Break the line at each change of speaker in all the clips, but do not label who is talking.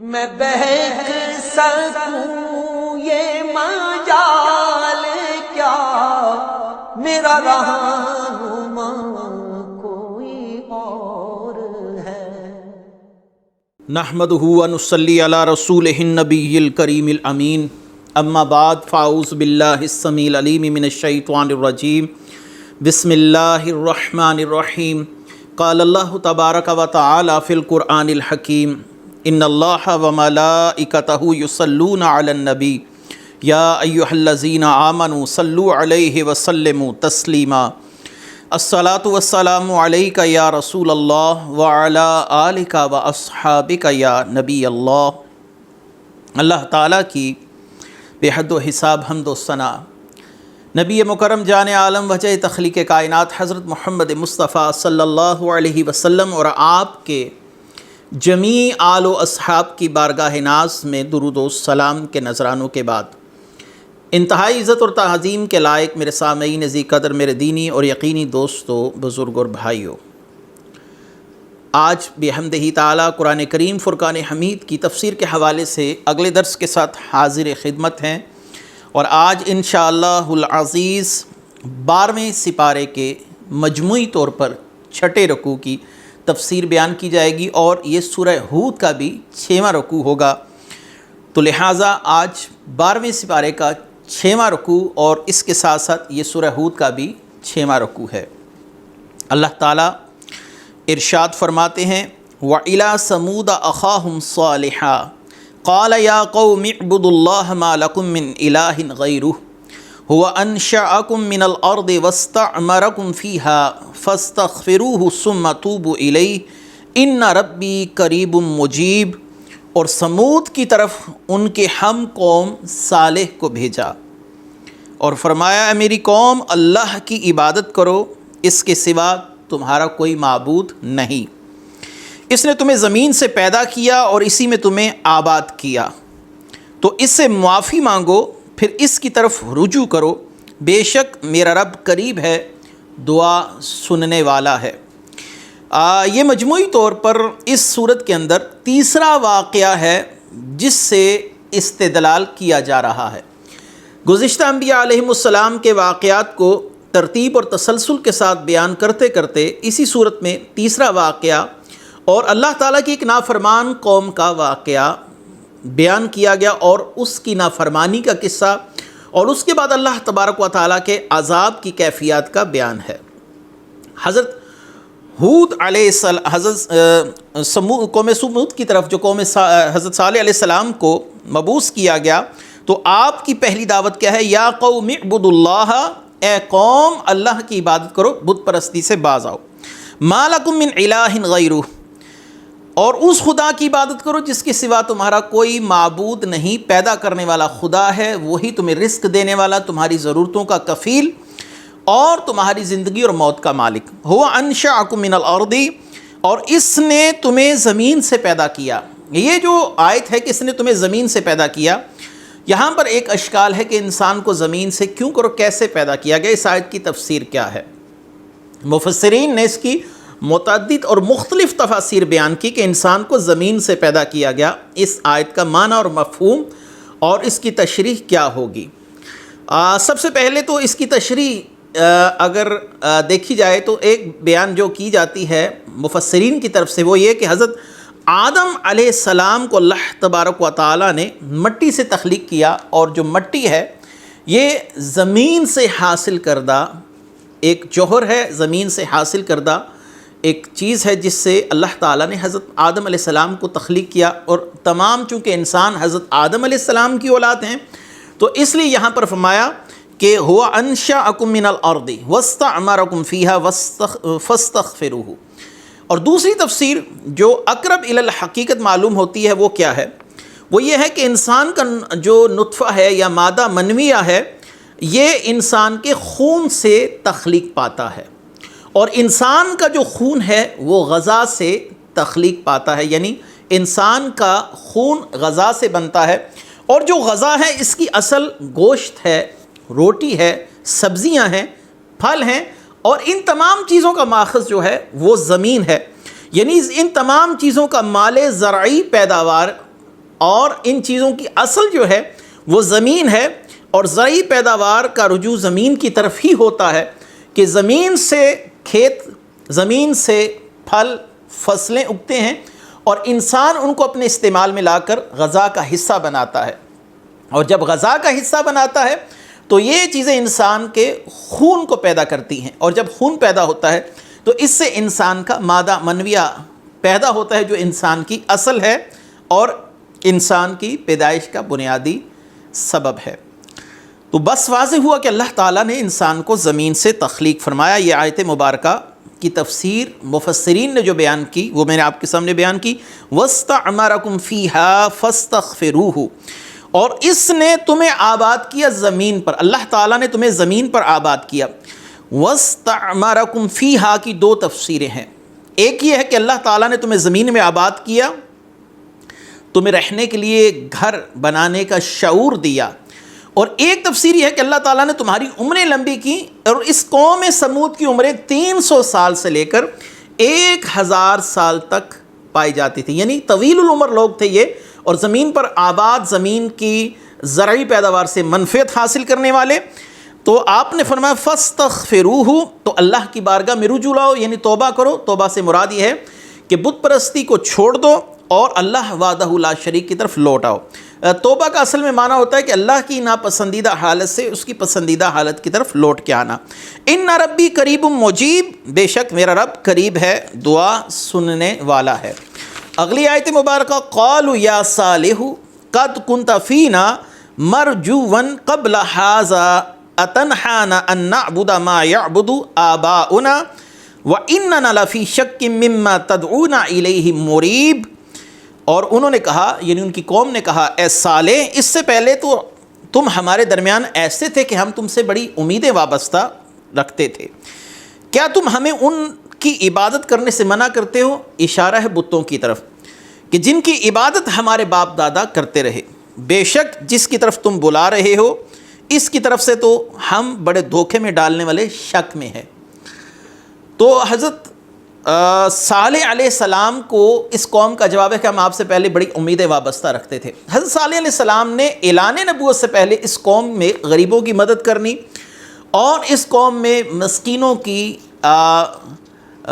میں بہک سکوں یہ مجال کیا، میرا رہنما کوئی اور ہے۔
نحمدہ و نصلی علی رسولہ النبی الکریم الامین، اما بعد فاعوذ باللہ السمیع العلیم من الشیطان الرجیم، بسم اللہ الرحمن الرحیم۔ قال اللہ تبارک و تعالی فی القرآن الحکیم، ان اللہ و ملائکتہ یصلون علی النبی یا ایہا الذین آمنوا صلوا علیہ وسلموا تسلیما۔ الصلاۃ والسلام علیک یا رسول اللہ وعلی آلک و اصحابک یا نبی اللہ۔ اللہ تعالیٰ کی بے حد و حساب حمد و ثنا نبی مکرم جان عالم وجہ تخلیق کائنات حضرت محمد مصطفیٰ صلی اللہ علیہ وسلم اور آپ کے جمیع آل و اصحاب کی بارگاہ ناز میں درود و سلام کے نذرانوں کے بعد، انتہائی عزت اور تعظیم کے لائق میرے سامعین ذی قدر، میرے دینی اور یقینی دوستو، بزرگ اور بھائیوں، آج بحمدہ تعالیٰ قرآن کریم فرقان حمید کی تفسیر کے حوالے سے اگلے درس کے ساتھ حاضر خدمت ہیں، اور آج انشاءاللہ العزیز 12ویں سپارے کے مجموعی طور پر چھٹے رکوع کی تفسیر بیان کی جائے گی، اور یہ سورہ ہود کا بھی 6واں رکوع ہوگا۔ تو لہٰذا آج 12ویں سپارے کا 6واں رکوع اور اس کے ساتھ ساتھ یہ سورہ ہود کا بھی 6واں رکوع ہے۔ اللہ تعالیٰ ارشاد فرماتے ہیں، وَإِلَىٰ ثَمُودَ أَخَاهُمْ صَالِحًا قَالَ يَا قَوْمِ اعْبُدُوا اللَّهَ مَا لَكُم مِّنْ إِلَٰهٍ غَيْرُهُ هُوَ أَنشَأَكُم مِّنَ الْأَرْضِ وَاسْتَعْمَرَكُم فِيهَا فَاسْتَغْفِرُوهُ ثُمَّ تُوبُوا إِلَيْهِ إِنَّ رَبِّي قَرِيبٌ مُّجِيبٌ۔ اور سمود کی طرف ان کے ہم قوم صالح کو بھیجا اور فرمایا، اے میری قوم، اللہ کی عبادت کرو، اس کے سوا تمہارا کوئی معبود نہیں۔ اس نے تمہیں زمین سے پیدا کیا اور اسی میں تمہیں آباد کیا، تو اس سے معافی مانگو، پھر اس کی طرف رجوع کرو، بے شک میرا رب قریب ہے، دعا سننے والا ہے۔ یہ مجموعی طور پر اس صورت کے اندر تیسرا واقعہ ہے جس سے استدلال کیا جا رہا ہے۔ گزشتہ انبیاء علیہم السلام کے واقعات کو ترتیب اور تسلسل کے ساتھ بیان کرتے کرتے اسی صورت میں تیسرا واقعہ اور اللہ تعالیٰ کی ایک نافرمان قوم کا واقعہ بیان کیا گیا، اور اس کی نافرمانی کا قصہ، اور اس کے بعد اللہ تبارک و تعالیٰ کے عذاب کی کیفیات کا بیان ہے۔ حضرت ہود علیہ السلام قوم سمود کی طرف جو قوم حضرت صالح علیہ السلام کو مبعوث کیا گیا، تو آپ کی پہلی دعوت کیا ہے؟ یا قوم اعبدوا اللہ، اے قوم اللہ کی عبادت کرو، بت پرستی سے باز آؤ، ما لکم من الہ غیرہ، اور اس خدا کی عبادت کرو جس کے سوا تمہارا کوئی معبود نہیں۔ پیدا کرنے والا خدا ہے، وہی تمہیں رزق دینے والا، تمہاری ضرورتوں کا کفیل اور تمہاری زندگی اور موت کا مالک۔ ہوا انشأکم من الارض، اور اس نے تمہیں زمین سے پیدا کیا۔ یہ جو آیت ہے کہ اس نے تمہیں زمین سے پیدا کیا، یہاں پر ایک اشکال ہے کہ انسان کو زمین سے کیوں کرو، کیسے پیدا کیا گیا؟ اس آیت کی تفسیر کیا ہے؟ مفسرین نے اس کی متعدد اور مختلف تفاسیر بیان کی کہ انسان کو زمین سے پیدا کیا گیا، اس آیت کا معنی اور مفہوم اور اس کی تشریح کیا ہوگی۔ سب سے پہلے تو اس کی تشریح اگر دیکھی جائے تو ایک بیان جو کی جاتی ہے مفسرین کی طرف سے وہ یہ کہ حضرت آدم علیہ السلام کو اللہ تبارک و تعالیٰ نے مٹی سے تخلیق کیا، اور جو مٹی ہے یہ زمین سے حاصل کردہ ایک جوہر ہے، زمین سے حاصل کردہ ایک چیز ہے جس سے اللہ تعالیٰ نے حضرت آدم علیہ السلام کو تخلیق کیا، اور تمام چونکہ انسان حضرت آدم علیہ السلام کی اولاد ہیں تو اس لیے یہاں پر فرمایا کہ ہوا انشأکم من الارض واستعمرکم فیہا فاستغفروہ۔ اور دوسری تفسیر جو اقرب الی الحقیقت معلوم ہوتی ہے وہ کیا ہے؟ وہ یہ ہے کہ انسان کا جو نطفہ ہے یا مادہ منویہ ہے، یہ انسان کے خون سے تخلیق پاتا ہے، اور انسان کا جو خون ہے وہ غذا سے تخلیق پاتا ہے، یعنی انسان کا خون غذا سے بنتا ہے، اور جو غذا ہے اس کی اصل گوشت ہے، روٹی ہے، سبزیاں ہیں، پھل ہیں، اور ان تمام چیزوں کا ماخذ جو ہے وہ زمین ہے۔ یعنی ان تمام چیزوں کا مال زرعی پیداوار اور ان چیزوں کی اصل جو ہے وہ زمین ہے، اور زرعی پیداوار کا رجوع زمین کی طرف ہی ہوتا ہے کہ زمین سے کھیت، زمین سے پھل فصلیں اگتے ہیں اور انسان ان کو اپنے استعمال میں لا کر غذا کا حصہ بناتا ہے، اور جب غذا کا حصہ بناتا ہے تو یہ چیزیں انسان کے خون کو پیدا کرتی ہیں، اور جب خون پیدا ہوتا ہے تو اس سے انسان کا مادہ منویہ پیدا ہوتا ہے جو انسان کی اصل ہے اور انسان کی پیدائش کا بنیادی سبب ہے۔ تو بس واضح ہوا کہ اللہ تعالیٰ نے انسان کو زمین سے تخلیق فرمایا۔ یہ آیت مبارکہ کی تفسیر مفسرین نے جو بیان کی وہ میں نے آپ کے سامنے بیان کی، وَاسْتَعْمَرَكُمْ فِيهَا فَاسْتَغْفِرُوهُ، اور اس نے تمہیں آباد کیا زمین پر، اللہ تعالیٰ نے تمہیں زمین پر آباد کیا۔ وَاسْتَعْمَرَكُمْ فِيهَا کی دو تفسیریں ہیں، ایک یہ ہے کہ اللہ تعالیٰ نے تمہیں زمین میں آباد کیا، تمہیں رہنے کے لیے گھر بنانے کا شعور دیا، اور ایک تفسیر یہ ہے کہ اللہ تعالیٰ نے تمہاری عمریں لمبی کی، اور اس قوم سمود کی عمریں 300 سال سے لے کر 1000 سال تک پائی جاتی تھی، یعنی طویل العمر لوگ تھے یہ، اور زمین پر آباد، زمین کی زرعی پیداوار سے منفعت حاصل کرنے والے۔ تو آپ نے فرمایا فاستغفروہ، تو اللہ کی بارگاہ میں رجوع لاؤ، یعنی توبہ کرو۔ توبہ سے مراد یہ ہے کہ بت پرستی کو چھوڑ دو اور اللہ وحدہ لا شریک کی طرف لوٹ آؤ۔ توبہ کا اصل میں معنی ہوتا ہے کہ اللہ کی ناپسندیدہ حالت سے اس کی پسندیدہ حالت کی طرف لوٹ کے آنا۔ ان ربی قریب مجیب، بے شک میرا رب قریب ہے، دعا سننے والا ہے۔ اگلی آیت مبارکہ، قالوا یا صالح قد کنت فینا مرجوا قبل ھذا اتنہانا ان نعبد ما یعبد آباؤنا واننا لفی شک مما تدعونا الیہ مریب۔ اور انہوں نے کہا، یعنی ان کی قوم نے کہا، اے صالح، اس سے پہلے تو تم ہمارے درمیان ایسے تھے کہ ہم تم سے بڑی امیدیں وابستہ رکھتے تھے، کیا تم ہمیں ان کی عبادت کرنے سے منع کرتے ہو؟ اشارہ ہے بتوں کی طرف کہ جن کی عبادت ہمارے باپ دادا کرتے رہے، بے شک جس کی طرف تم بلا رہے ہو اس کی طرف سے تو ہم بڑے دھوکے میں ڈالنے والے شک میں ہیں۔ تو حضرت صالح علیہ السلام کو اس قوم کا جواب ہے کہ ہم آپ سے پہلے بڑی امیدیں وابستہ رکھتے تھے۔ حضرت صالح علیہ السلام نے اعلان نبوت سے پہلے اس قوم میں غریبوں کی مدد کرنی اور اس قوم میں مسکینوں کی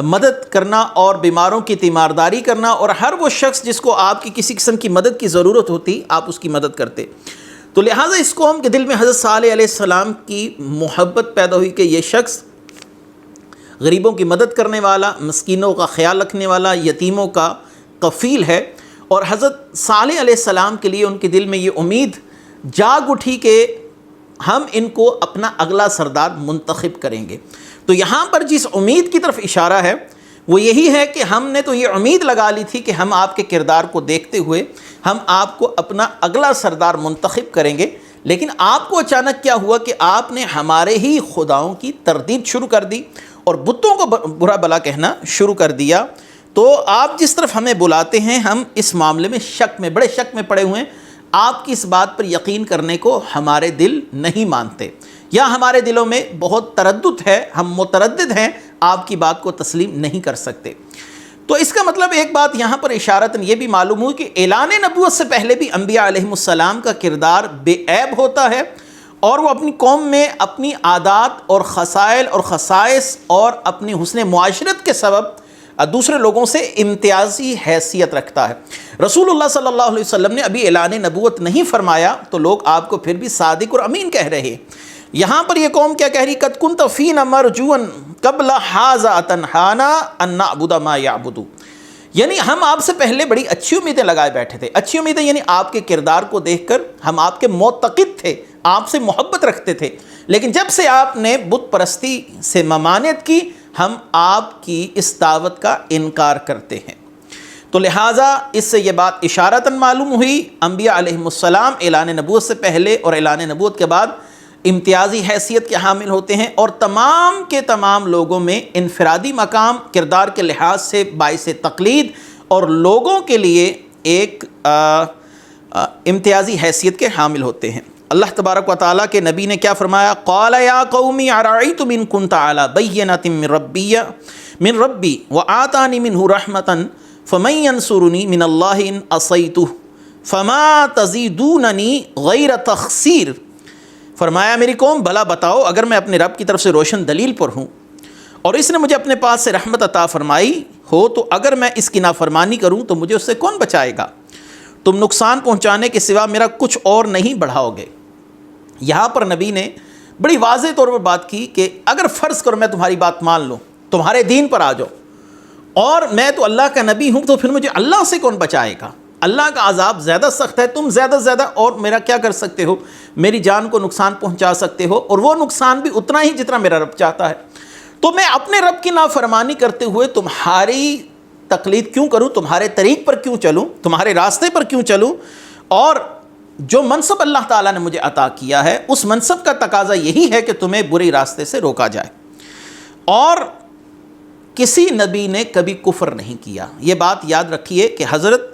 مدد کرنا اور بیماروں کی تیمارداری کرنا، اور ہر وہ شخص جس کو آپ کی کسی قسم کی مدد کی ضرورت ہوتی آپ اس کی مدد کرتے۔ تو لہٰذا اس قوم کے دل میں حضرت صالح علیہ السلام کی محبت پیدا ہوئی کہ یہ شخص غریبوں کی مدد کرنے والا، مسکینوں کا خیال رکھنے والا، یتیموں کا کفیل ہے، اور حضرت صالح علیہ السلام کے لیے ان کے دل میں یہ امید جاگ اٹھی کہ ہم ان کو اپنا اگلا سردار منتخب کریں گے۔ تو یہاں پر جس امید کی طرف اشارہ ہے وہ یہی ہے کہ ہم نے تو یہ امید لگا لی تھی کہ ہم آپ کے کردار کو دیکھتے ہوئے ہم آپ کو اپنا اگلا سردار منتخب کریں گے، لیکن آپ کو اچانک کیا ہوا کہ آپ نے ہمارے ہی خداؤں کی تردید شروع کر دی اور بتوں کو برا بلا کہنا شروع کر دیا۔ تو آپ جس طرف ہمیں بلاتے ہیں ہم اس معاملے میں شک میں، بڑے شک میں پڑے ہوئے ہیں، آپ کی اس بات پر یقین کرنے کو ہمارے دل نہیں مانتے، یا ہمارے دلوں میں بہت تردد ہے، ہم متردد ہیں، آپ کی بات کو تسلیم نہیں کر سکتے۔ تو اس کا مطلب ایک بات یہاں پر اشارتاً یہ بھی معلوم ہوئی کہ اعلان نبوت سے پہلے بھی انبیاء علیہ السلام کا کردار بے عیب ہوتا ہے، اور وہ اپنی قوم میں اپنی عادات اور خصائل اور خصائص اور اپنی حسن معاشرت کے سبب دوسرے لوگوں سے امتیازی حیثیت رکھتا ہے۔ رسول اللہ صلی اللہ علیہ وسلم نے ابھی اعلان نبوت نہیں فرمایا تو لوگ آپ کو پھر بھی صادق اور امین کہہ رہے ہیں۔ یہاں پر یہ قوم کیا کہہ رہی؟ قد کنت فینا مرجوا قبل ھذا اتنہانا ان نعبد ما یعبد، یعنی ہم آپ سے پہلے بڑی اچھی امیدیں لگائے بیٹھے تھے۔ اچھی امیدیں یعنی آپ کے کردار کو دیکھ کر ہم آپ کے معتقد تھے، آپ سے محبت رکھتے تھے، لیکن جب سے آپ نے بت پرستی سے ممانعت کی ہم آپ کی اس دعوت کا انکار کرتے ہیں۔ تو لہٰذا اس سے یہ بات اشارتاً معلوم ہوئی انبیاء علیہ السلام اعلان نبوت سے پہلے اور اعلان نبوت کے بعد امتیازی حیثیت کے حامل ہوتے ہیں، اور تمام کے تمام لوگوں میں انفرادی مقام، کردار کے لحاظ سے باعث تقلید اور لوگوں کے لیے ایک امتیازی حیثیت کے حامل ہوتے ہیں۔ اللہ تبارک و تعالیٰ کے نبی نے کیا فرمایا؟ قال یا قومی ارأیتم ان کنت علی بینۃ من ربی من ربی وآتانی منہ رحمتا فمن ینصرنی من اللہ ان عصیتہ فما تزیدوننی غیر تخسیر۔ فرمایا میری قوم بھلا بتاؤ، اگر میں اپنے رب کی طرف سے روشن دلیل پر ہوں اور اس نے مجھے اپنے پاس سے رحمت عطا فرمائی ہو، تو اگر میں اس کی نافرمانی کروں تو مجھے اس سے کون بچائے گا؟ تم نقصان پہنچانے کے سوا میرا کچھ اور نہیں بڑھاؤ گے۔ یہاں پر نبی نے بڑی واضح طور پر بات کی کہ اگر فرض کرو میں تمہاری بات مان لوں، تمہارے دین پر آ جاؤ، اور میں تو اللہ کا نبی ہوں، تو پھر مجھے اللہ سے کون بچائے گا؟ اللہ کا عذاب زیادہ سخت ہے، تم زیادہ سے زیادہ اور میرا کیا کر سکتے ہو؟ میری جان کو نقصان پہنچا سکتے ہو، اور وہ نقصان بھی اتنا ہی جتنا میرا رب چاہتا ہے۔ تو میں اپنے رب کی نافرمانی کرتے ہوئے تمہاری تقلید کیوں کروں؟ تمہارے طریق پر کیوں چلوں؟ تمہارے راستے پر کیوں چلوں؟ اور جو منصب اللہ تعالیٰ نے مجھے عطا کیا ہے، اس منصب کا تقاضا یہی ہے کہ تمہیں برے راستے سے روکا جائے۔ اور کسی نبی نے کبھی کفر نہیں کیا۔ یہ بات یاد رکھیے کہ حضرت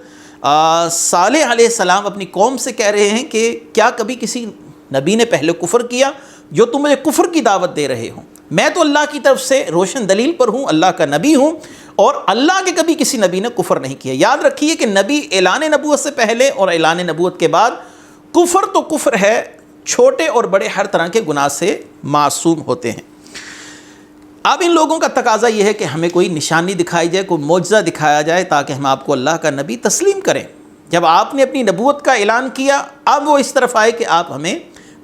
صالح علیہ السلام اپنی قوم سے کہہ رہے ہیں کہ کیا کبھی کسی نبی نے پہلے کفر کیا جو تم مجھے کفر کی دعوت دے رہے ہو؟ میں تو اللہ کی طرف سے روشن دلیل پر ہوں، اللہ کا نبی ہوں، اور اللہ کے کبھی کسی نبی نے کفر نہیں کیا۔ یاد رکھیے کہ نبی اعلان نبوت سے پہلے اور اعلان نبوت کے بعد کفر تو کفر ہے، چھوٹے اور بڑے ہر طرح کے گناہ سے معصوم ہوتے ہیں۔ اب ان لوگوں کا تقاضا یہ ہے کہ ہمیں کوئی نشانی دکھائی جائے، کوئی معجزہ دکھایا جائے تاکہ ہم آپ کو اللہ کا نبی تسلیم کریں۔ جب آپ نے اپنی نبوت کا اعلان کیا، اب وہ اس طرف آئے کہ آپ ہمیں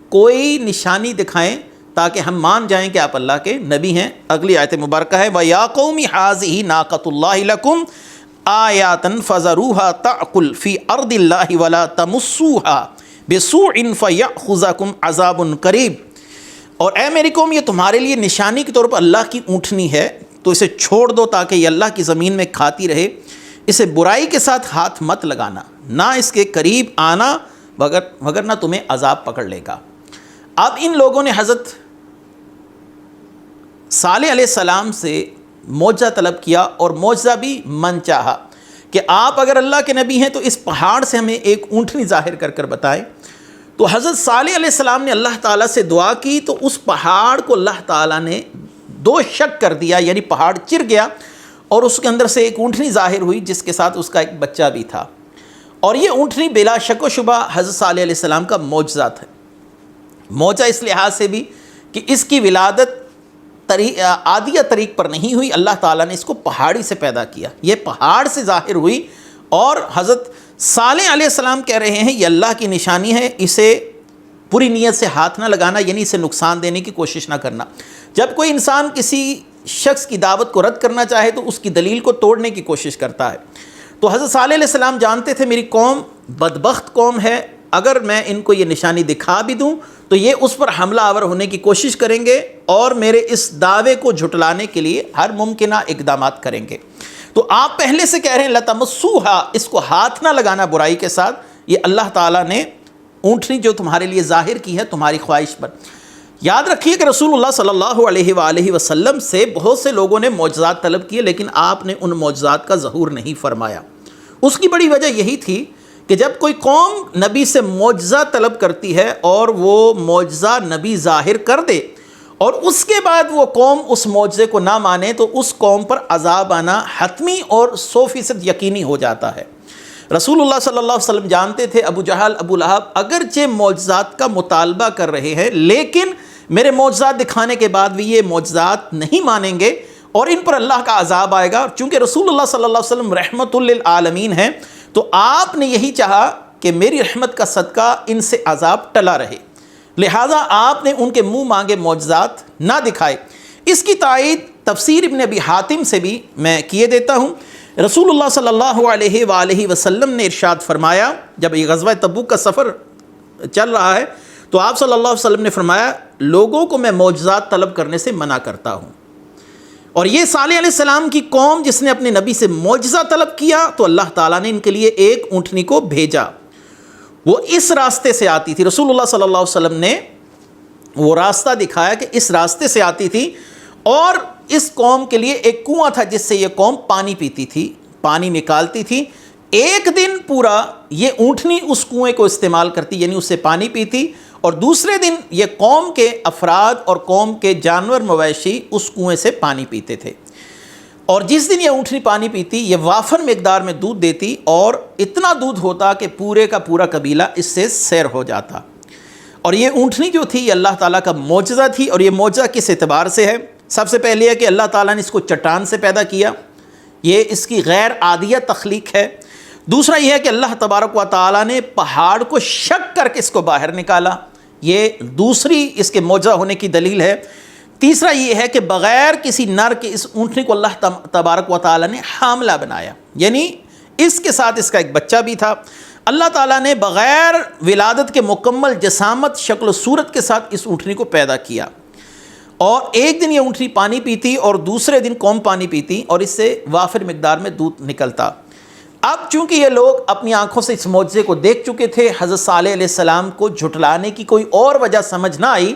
کوئی نشانی دکھائیں تاکہ ہم مان جائیں کہ آپ اللہ کے نبی ہیں۔ اگلی آیت مبارکہ ہے وَيَا قَوْمِ هَٰذِهِ نَاقَةُ اللَّهِ لَكُمْ آيَاتًا فَذَرُوهَا تَأْكُلْ فِي أَرْضِ اللَّهِ وَلَا تَمُسُّوهَا بِسُوءٍ فَيَأْخُذَكُمْ عَذَابٌ قَرِيبٌ۔ اور اے میری قوم، یہ تمہارے لیے نشانی کے طور پر اللہ کی اونٹنی ہے، تو اسے چھوڑ دو تاکہ یہ اللہ کی زمین میں کھاتی رہے۔ اسے برائی کے ساتھ ہاتھ مت لگانا، نہ اس کے قریب آنا، وگرنہ تمہیں عذاب پکڑ لے گا۔ اب ان لوگوں نے حضرت صالح علیہ السلام سے معجزہ طلب کیا، اور معجزہ بھی من چاہا کہ آپ اگر اللہ کے نبی ہیں تو اس پہاڑ سے ہمیں ایک اونٹنی ظاہر کر کر بتائیں۔ تو حضرت صالح علیہ السلام نے اللہ تعالیٰ سے دعا کی، تو اس پہاڑ کو اللہ تعالیٰ نے دو شق کر دیا، یعنی پہاڑ چر گیا اور اس کے اندر سے ایک اونٹنی ظاہر ہوئی جس کے ساتھ اس کا ایک بچہ بھی تھا۔ اور یہ اونٹنی بلا شک و شبہ حضرت صالح علیہ السلام کا معجزہ تھا۔ معجزہ اس لحاظ سے بھی کہ اس کی ولادت عادیہ طریق پر نہیں ہوئی، اللہ تعالیٰ نے اس کو پہاڑی سے پیدا کیا، یہ پہاڑ سے ظاہر ہوئی۔ اور حضرت صالح علیہ السلام کہہ رہے ہیں یہ اللہ کی نشانی ہے، اسے پوری نیت سے ہاتھ نہ لگانا، یعنی اسے نقصان دینے کی کوشش نہ کرنا۔ جب کوئی انسان کسی شخص کی دعوت کو رد کرنا چاہے تو اس کی دلیل کو توڑنے کی کوشش کرتا ہے۔ تو حضرت صالح علیہ السلام جانتے تھے میری قوم بدبخت قوم ہے، اگر میں ان کو یہ نشانی دکھا بھی دوں تو یہ اس پر حملہ آور ہونے کی کوشش کریں گے اور میرے اس دعوے کو جھٹلانے کے لیے ہر ممکنہ اقدامات کریں گے۔ تو آپ پہلے سے کہہ رہے ہیں لَتَمَسُّوهَا، اس کو ہاتھ نہ لگانا برائی کے ساتھ۔ یہ اللہ تعالیٰ نے اونٹنی جو تمہارے لیے ظاہر کی ہے تمہاری خواہش پر۔ یاد رکھیے کہ رسول اللہ صلی اللہ علیہ وآلہ وسلم سے بہت سے لوگوں نے معجزات طلب کیے، لیکن آپ نے ان معجزات کا ظہور نہیں فرمایا۔ اس کی بڑی وجہ یہی تھی کہ جب کوئی قوم نبی سے معجزہ طلب کرتی ہے اور وہ معجزہ نبی ظاہر کر دے اور اس کے بعد وہ قوم اس معجزے کو نہ مانے تو اس قوم پر عذاب آنا حتمی اور 100% یقینی ہو جاتا ہے۔ رسول اللہ صلی اللہ علیہ وسلم جانتے تھے ابو جہل ابو لہب اگرچہ معجزات کا مطالبہ کر رہے ہیں، لیکن میرے معجزات دکھانے کے بعد بھی یہ معجزات نہیں مانیں گے اور ان پر اللہ کا عذاب آئے گا۔ چونکہ رسول اللہ صلی اللہ علیہ وسلم رحمت للعالمین ہیں تو آپ نے یہی چاہا کہ میری رحمت کا صدقہ ان سے عذاب ٹلا رہے، لہٰذا آپ نے ان کے منہ مانگے معجزات نہ دکھائے۔ اس کی تائید تفسیر ابن ابی حاتم سے بھی میں کیے دیتا ہوں۔ رسول اللہ صلی اللہ علیہ وآلہ وسلم نے ارشاد فرمایا، جب یہ غزوہ تبوک کا سفر چل رہا ہے تو آپ صلی اللہ علیہ وسلم نے فرمایا لوگوں کو میں معجزات طلب کرنے سے منع کرتا ہوں۔ اور یہ صالح علیہ السلام کی قوم جس نے اپنے نبی سے معجزہ طلب کیا تو اللہ تعالیٰ نے ان کے لیے ایک اونٹنی کو بھیجا، وہ اس راستے سے آتی تھی۔ رسول اللہ صلی اللہ علیہ وسلم نے وہ راستہ دکھایا کہ اس راستے سے آتی تھی، اور اس قوم کے لیے ایک کنواں تھا جس سے یہ قوم پانی پیتی تھی، پانی نکالتی تھی۔ ایک دن پورا یہ اونٹنی اس کنویں کو استعمال کرتی، یعنی اس سے پانی پیتی، اور دوسرے دن یہ قوم کے افراد اور قوم کے جانور مویشی اس کنویں سے پانی پیتے تھے۔ اور جس دن یہ اونٹنی پانی پیتی یہ وافر مقدار میں دودھ دیتی اور اتنا دودھ ہوتا کہ پورے کا پورا قبیلہ اس سے سیر ہو جاتا۔ اور یہ اونٹنی جو تھی یہ اللہ تعالیٰ کا معجزہ تھی، اور یہ معجزہ کس اعتبار سے ہے؟ سب سے پہلے ہے کہ اللہ تعالیٰ نے اس کو چٹان سے پیدا کیا، یہ اس کی غیر عادیہ تخلیق ہے۔ دوسرا یہ ہے کہ اللہ تبارک و تعالیٰ نے پہاڑ کو شق کر کے اس کو باہر نکالا، یہ دوسری اس کے معجزہ ہونے کی دلیل ہے۔ تیسرا یہ ہے کہ بغیر کسی نر کے اس اونٹنی کو اللہ تبارک و تعالیٰ نے حاملہ بنایا، یعنی اس کے ساتھ اس کا ایک بچہ بھی تھا۔ اللہ تعالیٰ نے بغیر ولادت کے مکمل جسامت، شکل و صورت کے ساتھ اس اونٹنی کو پیدا کیا، اور ایک دن یہ اونٹنی پانی پیتی اور دوسرے دن قوم پانی پیتی، اور اس سے وافر مقدار میں دودھ نکلتا۔ اب چونکہ یہ لوگ اپنی آنکھوں سے اس معجزے کو دیکھ چکے تھے، حضرت صالح علیہ السلام کو جھٹلانے کی کوئی اور وجہ سمجھ نہ آئی،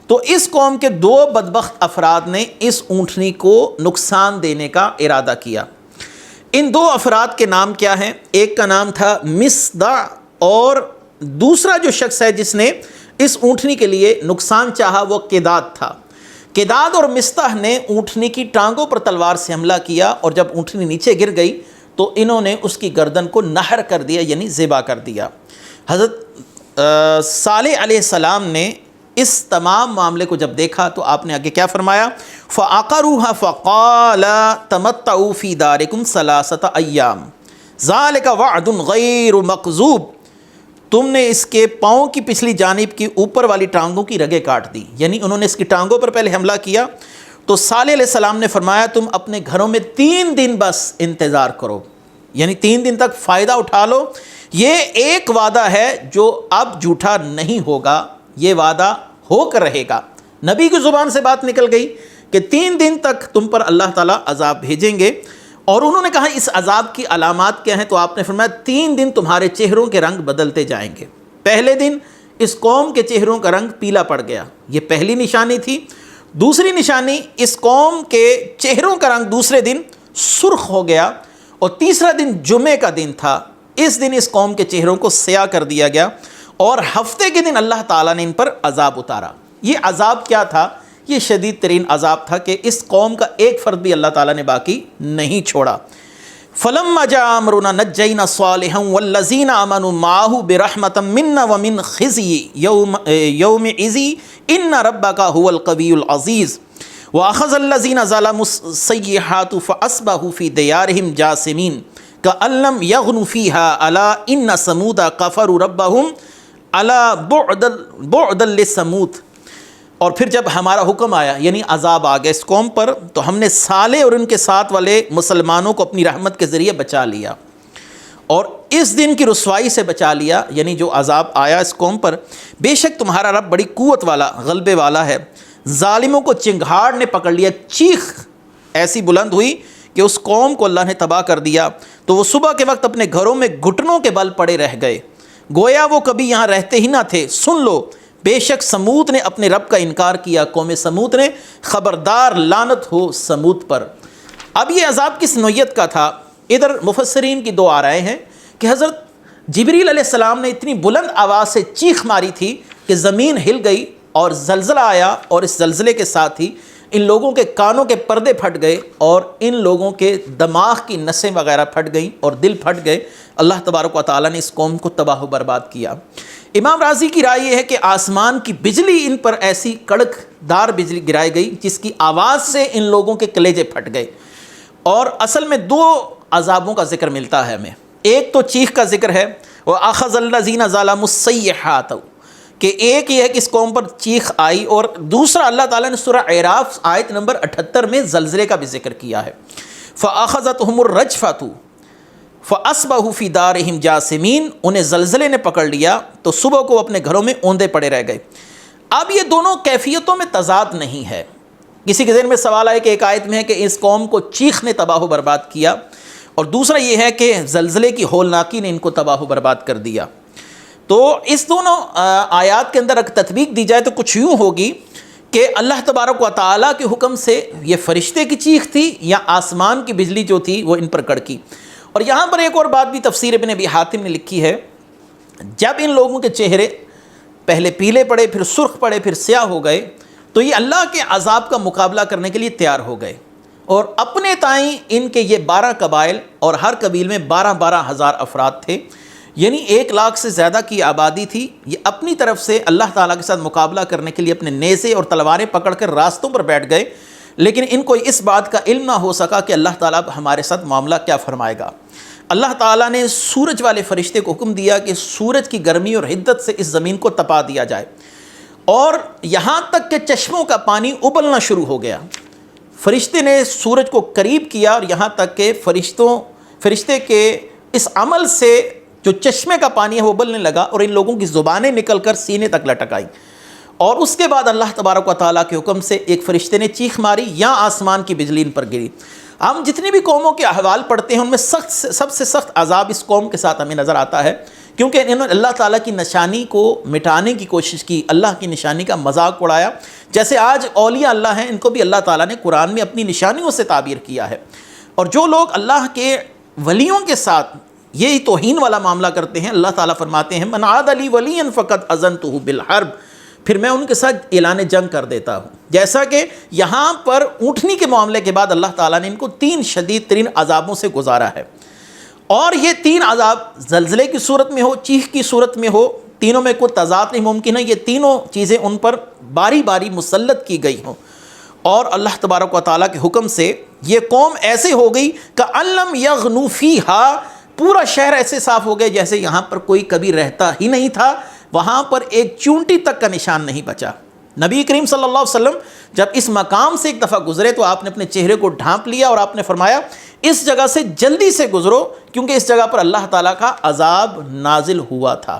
تو اس قوم کے دو بدبخت افراد نے اس اونٹنی کو نقصان دینے کا ارادہ کیا۔ ان دو افراد کے نام کیا ہیں؟ ایک کا نام تھا مصدع، اور دوسرا جو شخص ہے جس نے اس اونٹنی کے لیے نقصان چاہا وہ قداد تھا۔ قداد اور مصدع نے اونٹنی کی ٹانگوں پر تلوار سے حملہ کیا، اور جب اونٹنی نیچے گر گئی تو انہوں نے اس کی گردن کو نہر کر دیا، یعنی ذبح کر دیا۔ حضرت صالح علیہ السلام نے اس تمام معاملے کو جب دیکھا تو آپ نے آگے کیا فرمایا؟ فَعَقَرُوهَا فَقَالَ تَمَتَّعُوا فِي دَارِكُمْ ثَلَاثَةَ أَيَّامٍ ذَلِكَ وَعْدٌ غَيْرُ مَكْذُوبٍ۔ تم نے اس کے پاؤں کی پچھلی جانب کی اوپر والی ٹانگوں کی رگیں کاٹ دی، یعنی انہوں نے اس کی ٹانگوں پر پہلے حملہ کیا۔ تو صالح علیہ السلام نے فرمایا تم اپنے گھروں میں 3 دن بس انتظار کرو، یعنی 3 دن تک فائدہ اٹھا لو، یہ ایک وعدہ ہے جو اب جھوٹا نہیں ہوگا، یہ وعدہ ہو کر رہے گا۔ نبی کی زبان سے بات نکل گئی کہ 3 دن تک تم پر اللہ تعالیٰ عذاب بھیجیں گے، اور انہوں نے کہا اس عذاب کی علامات کیا ہیں؟ تو آپ نے فرمایا 3 دن تمہارے چہروں کے رنگ بدلتے جائیں گے۔ پہلے دن اس قوم کے چہروں کا رنگ پیلا پڑ گیا، یہ پہلی نشانی تھی۔ دوسری نشانی، اس قوم کے چہروں کا رنگ دوسرے دن سرخ ہو گیا، اور تیسرا دن جمعے کا دن تھا، اس دن اس قوم کے چہروں کو سیاہ کر دیا گیا، اور ہفتے کے دن اللہ تعالیٰ نے ان پر عذاب اتارا۔ یہ عذاب کیا تھا؟ یہ شدید ترین عذاب تھا کہ اس قوم کا ایک فرد بھی اللہ تعالیٰ نے باقی نہیں چھوڑا۔ فَلَمَّا جَاءَ أَمْرُنَا نَجَّيْنَا صَالِحًا وَالَّذِينَ آمَنُوا مَعَهُ بِرَحْمَةٍ مِنَّا وَمِنْ خِزْيِ يَوْمِئِذٍ إِنَّ رَبَّكَ هُوَ الْقَوِيُّ الْعَزِيزُ وَأَخَذَ الَّذِينَ ظَلَمُوا السَّيِّئَاتُ فَأَصْبَحُوا فِي دِيَارِهِمْ جَاثِمِينَ كَأَن لَّمْ يَغْنُوا فِيهَا أَلَا إِنَّ ثَمُودَ كَفَرُوا رَبَّهُمْ أَلَا بُعْدًا لِّثَمُودَ۔ اور پھر جب ہمارا حکم آیا، یعنی عذاب آ گیا اس قوم پر، تو ہم نے صالح اور ان کے ساتھ والے مسلمانوں کو اپنی رحمت کے ذریعے بچا لیا، اور اس دن کی رسوائی سے بچا لیا، یعنی جو عذاب آیا اس قوم پر۔ بے شک تمہارا رب بڑی قوت والا، غلبے والا ہے۔ ظالموں کو چنگھاڑ نے پکڑ لیا، چیخ ایسی بلند ہوئی کہ اس قوم کو اللہ نے تباہ کر دیا، تو وہ صبح کے وقت اپنے گھروں میں گھٹنوں کے بل پڑے رہ گئے، گویا وہ کبھی یہاں رہتے ہی نہ تھے۔ سن لو، بے شک سمود نے اپنے رب کا انکار کیا، قوم سمود نے، خبردار لعنت ہو سمود پر۔ اب یہ عذاب کس نوعیت کا تھا؟ ادھر مفسرین کی 2 آرائیں ہیں کہ حضرت جبریل علیہ السلام نے اتنی بلند آواز سے چیخ ماری تھی کہ زمین ہل گئی اور زلزلہ آیا، اور اس زلزلے کے ساتھ ہی ان لوگوں کے کانوں کے پردے پھٹ گئے، اور ان لوگوں کے دماغ کی نسیں وغیرہ پھٹ گئیں اور دل پھٹ گئے۔ اللہ تبارک و تعالیٰ نے اس قوم کو تباہ و برباد کیا۔ امام راضی کی رائے یہ ہے کہ آسمان کی بجلی ان پر ایسی کڑک دار بجلی گرائی گئی جس کی آواز سے ان لوگوں کے کلیجے پھٹ گئے۔ اور اصل میں 2 عذابوں کا ذکر ملتا ہے ہمیں، ایک تو چیخ کا ذکر ہے، وَأَخَذَ الَّذِينَ ظَلَمُوا السَّيِّئَاتُ، کہ ایک یہ ہے کہ اس قوم پر چیخ آئی، اور دوسرا اللہ تعالیٰ نے سورہ اعراف آیت نمبر 78 میں زلزلے کا بھی ذکر کیا ہے۔ فَأَخَذَتْهُمُ الرَّجْفَةُ فَأَصْبَحُوا فِي دَارِهِمْ جَاثِمِينَ، انہیں زلزلے نے پکڑ لیا تو صبح کو اپنے گھروں میں اوندے پڑے رہ گئے۔ اب یہ دونوں کیفیتوں میں تضاد نہیں ہے۔ کسی کے ذہن میں سوال آئے کہ ایک آیت میں ہے کہ اس قوم کو چیخ نے تباہ و برباد کیا، اور دوسرا یہ ہے کہ زلزلے کی ہولناکی نے ان کو تباہ و برباد کر دیا۔ تو اس دونوں آیات کے اندر اگر تطبیق دی جائے تو کچھ یوں ہوگی کہ اللہ تبارک و تعالیٰ کے حکم سے یہ فرشتے کی چیخ تھی، یا آسمان کی بجلی جو تھی وہ ان پر کڑکی۔ اور یہاں پر ایک اور بات بھی تفسیر ابن ابی حاتم نے لکھی ہے، جب ان لوگوں کے چہرے پہلے پیلے پڑے، پھر سرخ پڑے، پھر سیاہ ہو گئے، تو یہ اللہ کے عذاب کا مقابلہ کرنے کے لیے تیار ہو گئے، اور اپنے تائیں ان کے یہ 12 قبائل اور ہر قبیل میں 12 ہزار افراد تھے، یعنی 1 لاکھ سے زیادہ کی آبادی تھی۔ یہ اپنی طرف سے اللہ تعالیٰ کے ساتھ مقابلہ کرنے کے لیے اپنے نیزے اور تلواریں پکڑ کر راستوں پر بیٹھ گئے، لیکن ان کو اس بات کا علم نہ ہو سکا کہ اللہ تعالیٰ ہمارے ساتھ معاملہ کیا فرمائے گا۔ اللہ تعالیٰ نے سورج والے فرشتے کو حکم دیا کہ سورج کی گرمی اور حدت سے اس زمین کو تپا دیا جائے، اور یہاں تک کہ چشموں کا پانی ابلنا شروع ہو گیا۔ فرشتے نے سورج کو قریب کیا اور یہاں تک کہ فرشتے کے اس عمل سے جو چشمے کا پانی ہے وہ ابلنے لگا، اور ان لوگوں کی زبانیں نکل کر سینے تک لٹک آئیں۔ اور اس کے بعد اللہ تبارک و تعالیٰ کے حکم سے ایک فرشتے نے چیخ ماری یا آسمان کی بجلی ان پر گری۔ ہم جتنی بھی قوموں کے احوال پڑھتے ہیں ان میں سب سے سخت عذاب اس قوم کے ساتھ ہمیں نظر آتا ہے، کیونکہ انہوں نے اللہ تعالیٰ کی نشانی کو مٹانے کی کوشش کی، اللہ کی نشانی کا مذاق اڑایا۔ جیسے آج اولیاء اللہ ہیں، ان کو بھی اللہ تعالیٰ نے قرآن میں اپنی نشانیوں سے تعبیر کیا ہے، اور جو لوگ اللہ کے ولیوں کے ساتھ یہ توہین والا معاملہ کرتے ہیں، اللہ تعالیٰ فرماتے ہیں من عاد لی ولیا فقد اذنتہ بالحرب، پھر میں ان کے ساتھ اعلان جنگ کر دیتا ہوں۔ جیسا کہ یہاں پر اونٹنی کے معاملے کے بعد اللہ تعالیٰ نے ان کو 3 شدید ترین عذابوں سے گزارا ہے، اور یہ 3 عذاب زلزلے کی صورت میں ہو، چیخ کی صورت میں ہو، تینوں میں کوئی تضاد نہیں ممکن ہے، یہ تینوں چیزیں ان پر باری باری مسلط کی گئی ہوں، اور اللہ تبارک و تعالیٰ کے حکم سے یہ قوم ایسے ہو گئی کأن لم یغنوا فیہا، پورا شہر ایسے صاف ہو گئے جیسے یہاں پر کوئی کبھی رہتا ہی نہیں تھا، وہاں پر ایک چونٹی تک کا نشان نہیں بچا۔ نبی کریم صلی اللہ علیہ وسلم جب اس مقام سے ایک دفعہ گزرے تو آپ نے اپنے چہرے کو ڈھانپ لیا اور آپ نے فرمایا اس جگہ سے جلدی سے گزرو، کیونکہ اس جگہ پر اللہ تعالیٰ کا عذاب نازل ہوا تھا۔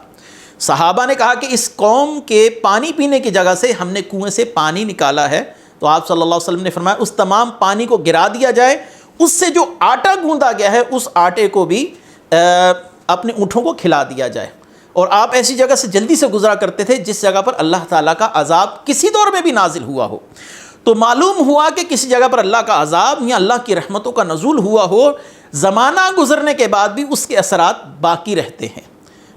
صحابہ نے کہا کہ اس قوم کے پانی پینے کی جگہ سے ہم نے کنویں سے پانی نکالا ہے، تو آپ صلی اللہ علیہ وسلم نے فرمایا اس تمام پانی کو گرا دیا جائے، اس سے جو آٹا گوندا گیا ہے اس آٹے کو بھی اپنے اونٹوں کو کھلا دیا جائے۔ اور آپ ایسی جگہ سے جلدی سے گزرا کرتے تھے جس جگہ پر اللہ تعالیٰ کا عذاب کسی دور میں بھی نازل ہوا ہو۔ تو معلوم ہوا کہ کسی جگہ پر اللہ کا عذاب یا اللہ کی رحمتوں کا نزول ہوا ہو، زمانہ گزرنے کے بعد بھی اس کے اثرات باقی رہتے ہیں۔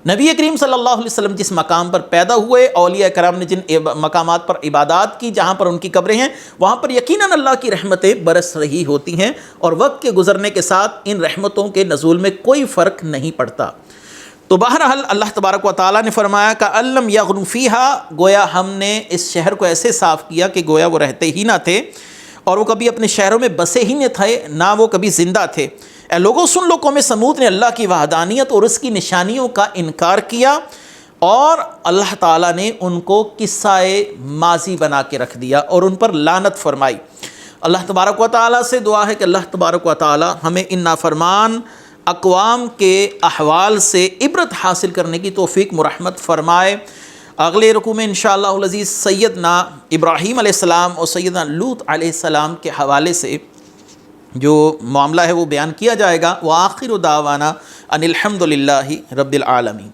نبی کریم صلی اللہ علیہ وسلم جس مقام پر پیدا ہوئے، اولیاء کرام نے جن مقامات پر عبادات کی جہاں پر ان کی قبریں ہیں، وہاں پر یقیناً اللہ کی رحمتیں برس رہی ہوتی ہیں، اور وقت کے گزرنے کے ساتھ ان رحمتوں کے نزول میں کوئی فرق نہیں پڑتا۔ تو بہرحال اللہ تبارک و تعالیٰ نے فرمایا کأن لم یغنوا فیہا، گویا ہم نے اس شہر کو ایسے صاف کیا کہ گویا وہ رہتے ہی نہ تھے، اور وہ کبھی اپنے شہروں میں بسے ہی نہ تھے، نہ وہ کبھی زندہ تھے۔ اے لوگوں سن لو، قوم سمود نے اللہ کی وحدانیت اور اس کی نشانیوں کا انکار کیا، اور اللہ تعالیٰ نے ان کو قصہ ماضی بنا کے رکھ دیا اور ان پر لعنت فرمائی۔ اللہ تبارک و تعالیٰ سے دعا ہے کہ اللہ تبارک و تعالیٰ ہمیں ان نافرمان اقوام کے احوال سے عبرت حاصل کرنے کی توفیق مرحمت فرمائے۔ اگلے رکوع میں انشاءاللہ العزیز سیدنا ابراہیم علیہ السلام اور سیدنا لوط علیہ السلام کے حوالے سے جو معاملہ ہے وہ بیان کیا جائے گا۔ وآخر دعوانا ان الحمدللہ رب العالمین۔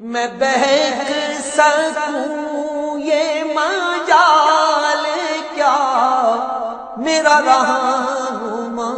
میں بہک سکوں یہ مجال کیا میرا رہنما